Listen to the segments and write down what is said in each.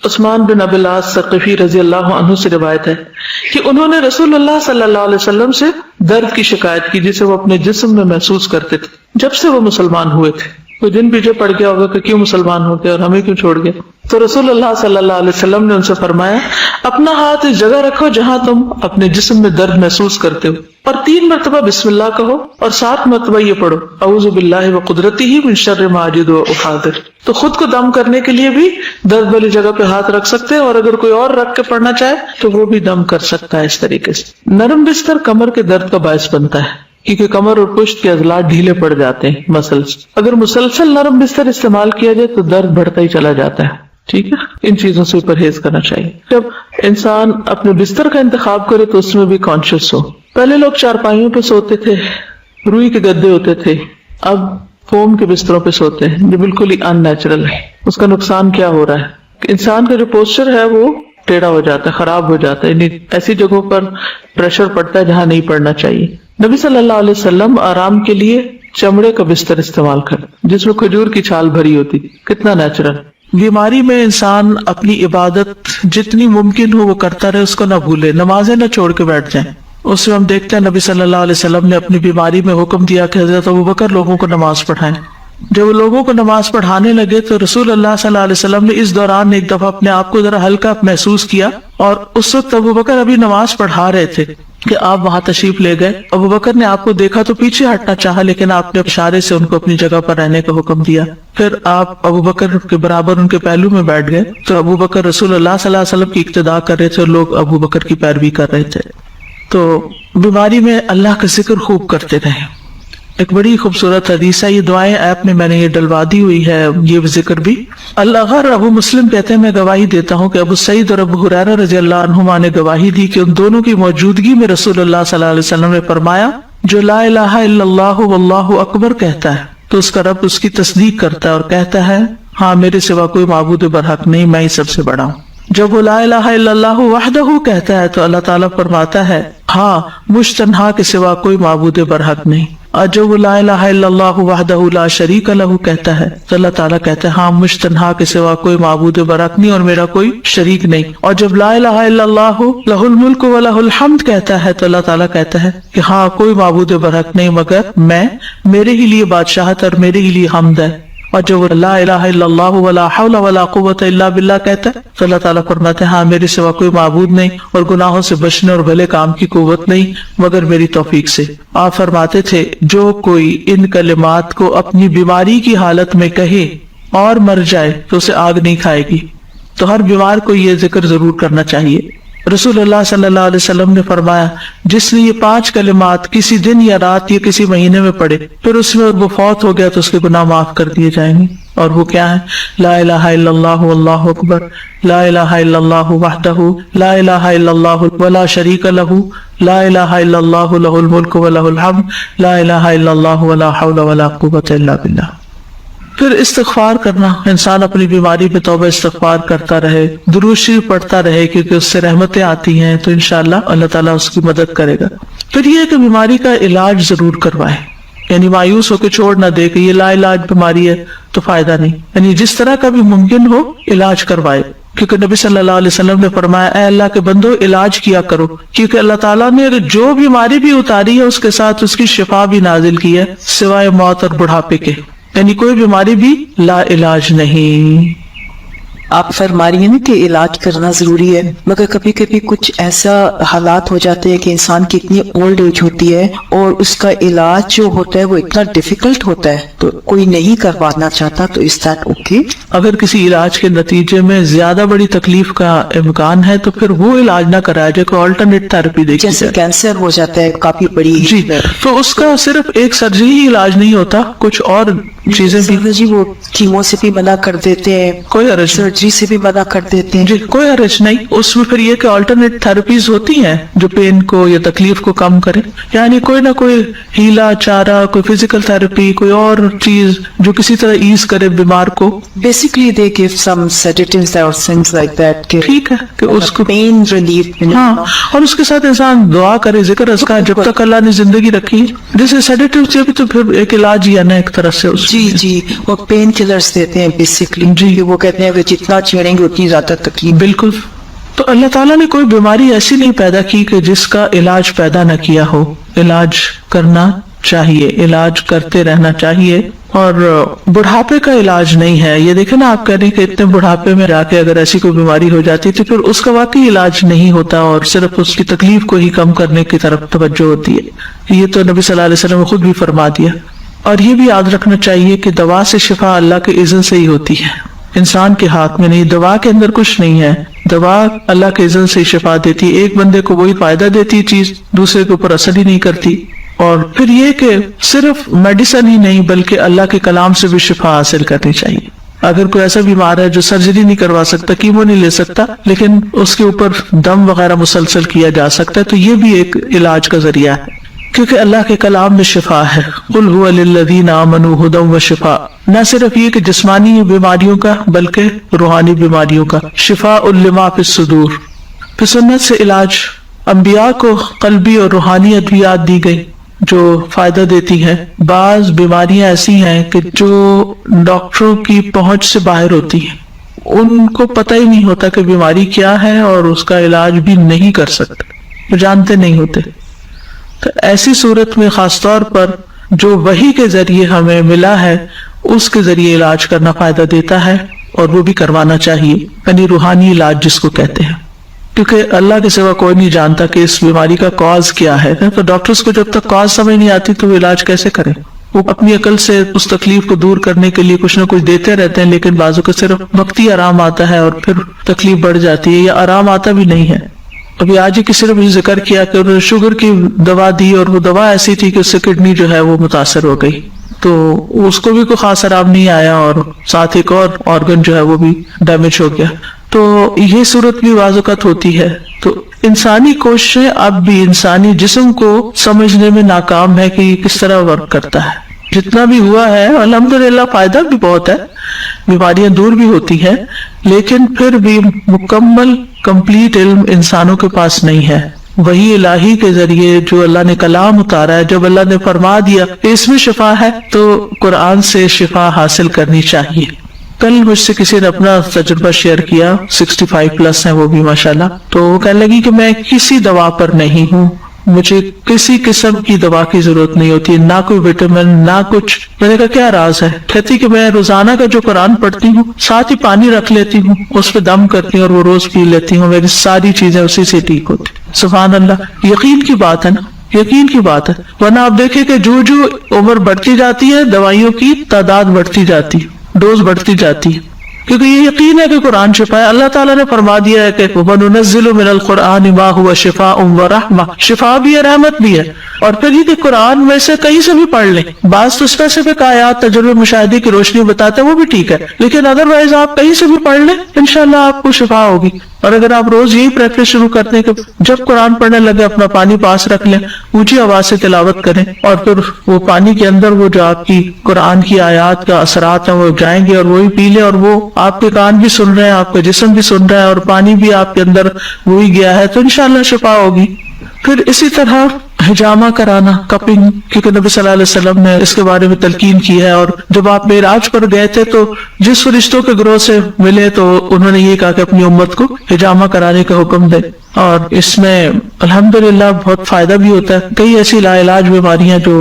عثمان بن ابی العاص ثقفی رضی اللہ عنہ سے روایت ہے کہ انہوں نے رسول اللہ صلی اللہ علیہ وسلم سے درد کی شکایت کی جسے وہ اپنے جسم میں محسوس کرتے تھے جب سے وہ مسلمان ہوئے تھے. کوئی دن پیچھے پڑ گیا ہوگا کہ کیوں مسلمان ہو گئے اور ہمیں کیوں چھوڑ گئے. تو رسول اللہ صلی اللہ علیہ وسلم نے ان سے فرمایا اپنا ہاتھ اس جگہ رکھو جہاں تم اپنے جسم میں درد محسوس کرتے ہو اور 3 مرتبہ بسم اللہ کہو اور 7 مرتبہ یہ پڑھو اعوذ باللہ وقدرتہ من شر ما اجد واحاذر. تو خود کو دم کرنے کے لیے بھی درد والی جگہ پہ ہاتھ رکھ سکتے ہیں اور اگر کوئی اور رکھ کے پڑھنا چاہے تو وہ بھی دم کر سکتا ہے اس طریقے سے. نرم بستر کمر کے درد کا باعث بنتا ہے کیونکہ کمر اور پشت کے عضلات ڈھیلے پڑ جاتے ہیں مسلس. اگر مسلسل نرم بستر استعمال کیا جائے تو درد بڑھتا ہی چلا جاتا ہے. ٹھیک ہے, ان چیزوں سے پرہیز کرنا چاہیے. جب انسان اپنے بستر کا انتخاب کرے تو اس میں بھی کانشیس ہو. پہلے لوگ چارپائیوں پہ سوتے تھے, روئی کے گدے ہوتے تھے, اب فوم کے بستروں پہ سوتے ہیں جو بالکل ہی ان نیچرل ہے. اس کا نقصان کیا ہو رہا ہے, انسان کا جو پوسچر ہے وہ ٹیڑھا ہو جاتا ہے, خراب ہو جاتا ہے, یعنی ایسی جگہوں پر پریشر پڑتا ہے جہاں نہیں پڑنا چاہیے. نبی صلی اللہ علیہ وسلم آرام کے لیے چمڑے کا بستر استعمال کر جس میں کھجور کی چھال بھری ہوتی, کتنا نیچرل. بیماری میں انسان اپنی عبادت جتنی ممکن ہو وہ کرتا رہے, اس کو نہ بھولے, نمازیں نہ چھوڑ کے بیٹھ جائیں. اس میں ہم دیکھتے ہیں نبی صلی اللہ علیہ وسلم نے اپنی بیماری میں حکم دیا کہ حضرت ابوبکر لوگوں کو نماز پڑھائیں. جب وہ لوگوں کو نماز پڑھانے لگے تو رسول اللہ صلی اللہ علیہ وسلم نے اس دوران ایک دفعہ اپنے آپ کو ذرا ہلکا محسوس کیا, اور اس وقت ابوبکر ابھی نماز پڑھا رہے تھے کہ آپ وہاں تشریف لے گئے. ابوبکر نے آپ کو دیکھا تو پیچھے ہٹنا چاہا لیکن آپ نے اشارے سے ان کو اپنی جگہ پر رہنے کا حکم دیا. پھر آپ ابوبکر کے برابر ان کے پہلو میں بیٹھ گئے تو ابوبکر رسول اللہ صلی اللہ علیہ وسلم کی اقتداء کر رہے تھے اور لوگ ابوبکر کی پیروی کر رہے تھے. تو بیماری میں اللہ کا ذکر خوب کرتے رہیں. ایک بڑی خوبصورت حدیث ہے, یہ دعائیں ایپ میں نے یہ ڈلوا دی ہوئی ہے, یہ ذکر بھی. اللہ ابو مسلم کہتے ہیں میں گواہی دیتا ہوں کہ ابو سعید اور ابو ہریرہ رضی اللہ عنہما نے گواہی دی کہ ان دونوں کی موجودگی میں رسول اللہ صلی اللہ علیہ وسلم نے فرمایا جو لا الہ الا اللہ واللہ اکبر کہتا ہے تو اس کا رب اس کی تصدیق کرتا ہے اور کہتا ہے ہاں میرے سوا کوئی معبود برحق نہیں, میں ہی سب سے بڑا ہوں. جب وہ لا الہ الا اللہ وحدہ کہتا ہے تو اللہ تعالیٰ فرماتا ہے ہاں مجھ تنہا کے سوا کوئی معبود برحق نہیں. اور جب وہ لا الہ الا اللہ وحدہ لا شریک لہ کہتا ہے تو اللہ تعالیٰ کہتا ہے ہاں مجھ تنہا کے سوا کوئی معبود برحق نہیں اور میرا کوئی شریک نہیں. اور جب لا الہ الا اللہ لہ الملک و لہ الحمد کہتا ہے تو اللہ تعالیٰ کہتا ہے کہ ہاں کوئی معبود برحق نہیں مگر میں, میرے ہی لیے بادشاہت اور میرے ہی لیے حمد ہے. اور جو لا الہ الا اللہ ولا حول ولا قوت الا باللہ کہتا ہے تو اللہ تعالیٰ فرماتے ہیں ہاں میرے سوا کوئی معبود نہیں اور گناہوں سے بچنے اور بھلے کام کی قوت نہیں مگر میری توفیق سے. آپ فرماتے تھے جو کوئی ان کلمات کو اپنی بیماری کی حالت میں کہے اور مر جائے تو اسے آگ نہیں کھائے گی. تو ہر بیمار کو یہ ذکر ضرور کرنا چاہیے. رسول اللہ صلی اللہ علیہ وسلم نے فرمایا جس نے یہ 5 کلمات کسی دن یا رات یا کسی مہینے میں پڑھے پھر اس میں وہ فوت ہو گیا تو اس کے گناہ معاف کر دیے جائیں گے. اور وہ کیا ہے لا الہ الا اللہ واللہ اکبر, لا الہ الا اللہ وحدہ لا الہ الا اللہ ولا شریک لہ, لا الہ الا اللہ لہ الملک و لہ الحمد, لا الہ الا اللہ ولا حول ولا قوت الا باللہ. پھر استغفار کرنا, انسان اپنی بیماری پہ توبہ استغفار کرتا رہے, درود شریف پڑھتا رہے کیونکہ اس سے رحمتیں آتی ہیں تو انشاءاللہ اللہ تعالیٰ اس کی مدد کرے گا. پھر یہ کہ بیماری کا علاج ضرور کروائے, یعنی مایوس ہو کے چھوڑ نہ دے کہ یہ لا علاج بیماری ہے تو فائدہ نہیں, یعنی جس طرح کا بھی ممکن ہو علاج کروائے. کیونکہ نبی صلی اللہ علیہ وسلم نے فرمایا اے اللہ کے بندو علاج کیا کرو, کیونکہ اللہ تعالیٰ نے جو بیماری بھی اتاری ہے اس کے ساتھ اس کی شفا بھی نازل کی ہے سوائے موت اور بڑھاپے کے, یعنی کوئی بیماری بھی لا علاج نہیں. آپ فرما رہی ہیں نا کہ علاج کرنا ضروری ہے, مگر کبھی کبھی کچھ ایسا حالات ہو جاتے ہیں کہ انسان کی اتنی اولڈ ایج ہوتی ہے اور اس کا علاج جو ہوتا ہے وہ اتنا ڈیفیکلٹ ہوتا ہے تو کوئی نہیں کروانا چاہتا, تو اس دیٹ اوکے. اگر کسی علاج کے نتیجے میں زیادہ بڑی تکلیف کا امکان ہے تو پھر وہ علاج نہ کرایا جائے, کوئی آلٹرنیٹ تھراپی دیکھی جائے. جیسے کینسر ہو جاتا ہے کافی بڑی جی, تو اس کا صرف ایک سرجری ہی علاج نہیں ہوتا, کچھ اور چیزیں بھی. جی وہ کیمو سے بھی منع کر دیتے ہیں, کوئی حرج سرجری سے بھی منع کر دیتے ہیں. جی کوئی حرج نہیں. اس میں پھر یہ کہ آلٹرنیٹ تھراپیز ہوتی ہیں جو پین کو یا تکلیف کو کم کرے, یعنی کوئی نہ کوئی ہیلا چارہ, کوئی فزیکل تھراپی, کوئی اور چیز جو کسی طرح ایز کرے بیمار کو. بیسیکلی دے گیو سم سیڈیٹیوز اور تھنگز لائک دیٹ, ٹھیک ہے, کہ اس کو پین ریلیف. ہاں, اور اس کے ساتھ انسان دعا کرے, ذکر اذکار جب تک اللہ نے زندگی رکھی. جیسے سیڈیٹیوز سے بھی تو پھر ایک علاج ہی ہے نا ایک طرح سے. جی جی, وہ پین کلرز دیتے ہیں بیسیکلی. جی, وہ کہتے ہیں کہ جتنا جتنا چھیڑیں گے اتنی زیادہ تکلیف. بالکل. تو اللہ تعالیٰ نے کوئی بیماری ایسی نہیں پیدا کی کہ جس کا علاج پیدا نہ کیا ہو. علاج کرنا چاہیے، علاج کرتے رہنا چاہیے. اور بڑھاپے کا علاج نہیں ہے یہ. دیکھیں نا، آپ کہہ رہے ہیں کہ اتنے بڑھاپے میں جا کے اگر ایسی کوئی بیماری ہو جاتی تو پھر اس کا واقعی علاج نہیں ہوتا اور صرف اس کی تکلیف کو ہی کم کرنے کی طرف توجہ ہوتی ہے. یہ تو نبی صلی اللہ علیہ وسلم نے خود بھی فرما دیا. اور یہ بھی یاد رکھنا چاہیے کہ دوا سے شفا اللہ کے اذن سے ہی ہوتی ہے، انسان کے ہاتھ میں نہیں. دوا کے اندر کچھ نہیں ہے، دوا اللہ کے اذن سے ہی شفا دیتی. ایک بندے کو وہی فائدہ دیتی چیز، دوسرے کے اوپر اثر ہی نہیں کرتی. اور پھر یہ کہ صرف میڈیسن ہی نہیں بلکہ اللہ کے کلام سے بھی شفا حاصل کرنی چاہیے. اگر کوئی ایسا بیمار ہے جو سرجری نہیں کروا سکتا، کیمو نہیں لے سکتا، لیکن اس کے اوپر دم وغیرہ مسلسل کیا جا سکتا ہے، تو یہ بھی ایک علاج کا ذریعہ ہے، کیونکہ اللہ کے کلام میں شفا ہے. قل هو للذین آمنوا ھدی وشفاء. نہ صرف یہ کہ جسمانی بیماریوں کا بلکہ روحانی بیماریوں کا. شفاء لما فی الصدور. پھر سنت سے علاج. انبیاء کو قلبی اور روحانی ادویات دی گئی جو فائدہ دیتی ہے. بعض بیماریاں ایسی ہیں کہ جو ڈاکٹروں کی پہنچ سے باہر ہوتی ہیں، ان کو پتہ ہی نہیں ہوتا کہ بیماری کیا ہے اور اس کا علاج بھی نہیں کر سکتے، وہ جانتے نہیں ہوتے. تو ایسی صورت میں خاص طور پر جو وحی کے ذریعے ہمیں ملا ہے اس کے ذریعے علاج کرنا فائدہ دیتا ہے، اور وہ بھی کروانا چاہیے، یعنی روحانی علاج جس کو کہتے ہیں. کیونکہ اللہ کے سوا کوئی نہیں جانتا کہ اس بیماری کا کاز کیا ہے. تو ڈاکٹرز کو جب تک کاز سمجھ نہیں آتی تو وہ علاج کیسے کریں؟ وہ اپنی عقل سے اس تکلیف کو دور کرنے کے لیے کچھ نہ کچھ دیتے رہتے ہیں، لیکن بعضوں کو صرف وقتی آرام آتا ہے اور پھر تکلیف بڑھ جاتی ہے، یا آرام آتا بھی نہیں ہے. ابھی آج ہی کسی نے مجھے ذکر کیا کہ انہوں نے شوگر کی دوا دی اور وہ دوا ایسی تھی کہ اس سے کڈنی جو ہے وہ متاثر ہو گئی، تو اس کو بھی کوئی خاص آرام نہیں آیا اور ساتھ ایک اور آرگن جو ہے وہ بھی ڈیمیج ہو گیا. تو یہ صورت بھی بعض اوقات ہوتی ہے. تو انسانی کوششیں اب بھی انسانی جسم کو سمجھنے میں ناکام ہے کہ یہ کس طرح ورک کرتا ہے. جتنا بھی ہوا ہے الحمدللہ فائدہ بھی بہت ہے، بیماریاں دور بھی ہوتی ہیں، لیکن پھر بھی مکمل کمپلیٹ علم انسانوں کے پاس نہیں ہے. وہی الہی کے ذریعے جو اللہ نے کلام اتارا ہے، جب اللہ نے فرما دیا کہ اس میں شفا ہے تو قرآن سے شفا حاصل کرنی چاہیے. کل مجھ سے کسی نے اپنا تجربہ شیئر کیا، 65+ ہیں وہ بھی ماشاءاللہ. تو وہ کہنے لگی کہ میں کسی دوا پر نہیں ہوں، مجھے کسی قسم کی دوا کی ضرورت نہیں ہوتی، نہ کوئی وٹامن نہ کچھ. میں نے کہا کیا راز ہے؟ کہتی کہ میں روزانہ کا جو قرآن پڑھتی ہوں ساتھ ہی پانی رکھ لیتی ہوں، اس پہ دم کرتی ہوں اور وہ روز پی لیتی ہوں، میری ساری چیزیں اسی سے ٹھیک ہوتی. سبحان اللہ. یقین کی بات ہے نا، یقین کی بات ہے. ورنہ آپ دیکھیں کہ جو عمر بڑھتی جاتی ہے دوائیوں کی تعداد بڑھتی جاتی ہے، ڈوز بڑھتی جاتی ہے، کیونکہ یہ یقین ہے کہ قرآن شفا ہے. اللہ تعالیٰ نے فرما دیا ہے کہ وَنُنَزِّلُ مِنَ الْقُرْآنِ مَا هُوَ شِفَاءٌ وَرَحْمَةٌ. شفا بھی ہے، رحمت بھی ہے. اور پھر یہ کہ قرآن میں سے کہیں سے بھی پڑھ لیں، بعض تو اسپیسیفک آیات تجربے مشاہدے کی روشنی بتاتے ہیں، وہ بھی ٹھیک ہے، لیکن ادروائز آپ کہیں سے بھی پڑھ لیں انشاءاللہ آپ کو شفا ہوگی. اور اگر آپ روز یہی پریکٹس شروع کرتے ہیں کہ جب قرآن پڑھنے لگے اپنا پانی پاس رکھ لیں، اونچی آواز سے تلاوت کریں، اور پھر وہ پانی کے اندر وہ جو آپ کی قرآن کی آیات کا اثرات ہیں وہ جائیں گے اور وہی پی لیں، اور وہ آپ کے کان بھی سن رہے ہیں، آپ کا جسم بھی سن رہا ہے، اور پانی بھی آپ کے اندر وہی گیا ہے، تو انشاءاللہ شفا ہوگی. پھر اسی طرح حجامہ کرانا، کپنگ، کیونکہ نبی صلی اللہ علیہ وسلم نے اس کے بارے میں تلقین کی ہے. اور جب آپ معراج پر گئے تھے تو جس فرشتوں کے گروہ سے ملے تو انہوں نے یہ کہا کہ اپنی امت کو حجامہ کرانے کا حکم دے. اور اس میں الحمدللہ بہت فائدہ بھی ہوتا ہے. کئی ایسی لا علاج بیماریاں جو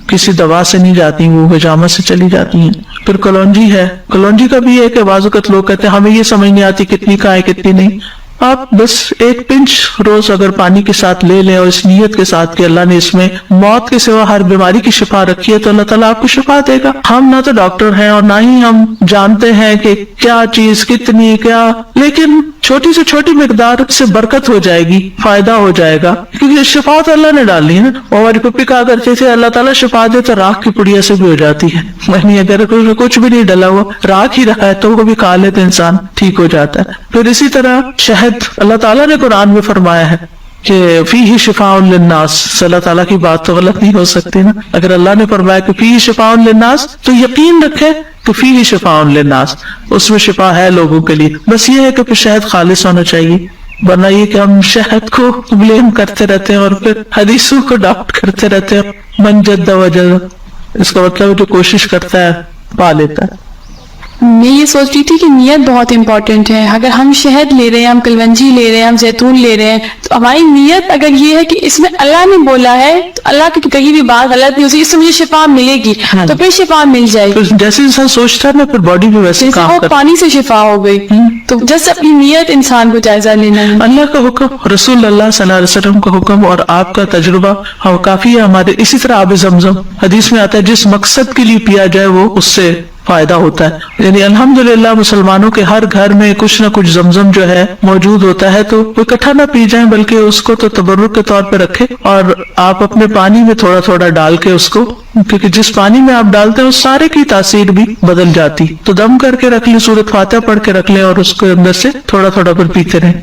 کسی دوا سے نہیں جاتی وہ حجامہ سے چلی جاتی ہیں. پھر کلونجی ہے، کلونجی کا بھی ہے کہ بعض اوقات لوگ کہتے ہیں ہمیں یہ سمجھ نہیں آتی کتنی کھائیں کتنی نہیں. آپ بس 1 پنچ روز اگر پانی کے ساتھ لے لیں اور اس نیت کے ساتھ کہ اللہ نے اس میں موت کے سوا ہر بیماری کی شفا رکھی ہے تو اللہ تعالیٰ آپ کو شفا دے گا. ہم نہ تو ڈاکٹر ہیں اور نہ ہی ہم جانتے ہیں کہ کیا چیز کتنی کیا، لیکن چھوٹی سے چھوٹی مقدار سے برکت ہو جائے گی، فائدہ ہو جائے گا، کیونکہ شفا تو اللہ نے ڈالی ہے نا. اور ہماری پپی کہا کرتے تھے اللہ تعالیٰ شفا دے تو راکھ کی پڑیا سے بھی ہو جاتی ہے، یعنی اگر کچھ بھی نہیں ڈلا ہوا راکھ ہی رہا ہے تو وہ بھی کھا لیتے انسان ٹھیک ہو جاتا ہے. پھر اسی طرح شہد، اللہ تعالیٰ نے قرآن میں فرمایا ہے کہ فیہ شفاء للناس. اللہ تعالیٰ کی بات تو غلط نہیں ہو سکتی نا. اگر اللہ نے فرمایا کہ فیہ شفاء للناس تو یقین رکھیں کہ فیہ شفاء للناس، اس میں شفا ہے لوگوں کے لیے. بس یہ ہے کہ پھر شہد خالص ہونا چاہیے، ورنہ یہ کہ ہم شہد کو بلیم کرتے رہتے ہیں اور پھر حدیثوں کو ڈاؤٹ کرتے رہتے ہیں. من جد وجد، اس کا مطلب جو کوشش کرتا ہے پا لیتا ہے. میں یہ سوچ رہی تھی کہ نیت بہت امپورٹنٹ ہے. اگر ہم شہد لے رہے ہیں, ہم کلونجی لے رہے ہیں, ہم زیتون لے رہے ہیں, تو ہماری نیت اگر یہ ہے کہ اس میں اللہ نے بولا ہے تو اللہ کی کہیں بھی بات غلط نہیں ہوتی, اس سے مجھے شفا ملے گی, تو پھر شفا مل جائے گی. جیسے انسان سوچتا ہے نا پھر باڈی بھی ویسے جیسے کام وہ کرتا پانی سے شفا ہو گئی, تو جیسے اپنی نیت انسان کو جائزہ لینا ہے. اللہ کا حکم, رسول اللہ صلی اللہ علیہ وسلم کا حکم اور آپ کا تجربہ اور کافی ہے ہمارے. اسی طرح آب زمزم حدیث میں آتا ہے جس مقصد کے لیے پیا جائے وہ اس سے فائدہ ہوتا ہے. یعنی الحمدللہ مسلمانوں کے ہر گھر میں کچھ نہ کچھ زمزم جو ہے موجود ہوتا ہے, تو وہ اکٹھا نہ پی جائیں بلکہ اس کو تو تبرک کے طور پہ رکھیں, اور آپ اپنے پانی میں تھوڑا تھوڑا ڈال کے اس کو, کیونکہ جس پانی میں آپ ڈالتے ہیں اس سارے کی تاثیر بھی بدل جاتی. تو دم کر کے رکھ لیں, سورۃ فاتحہ پڑھ کے رکھ لیں اور اس کے اندر سے تھوڑا تھوڑا پھر پیتے رہیں.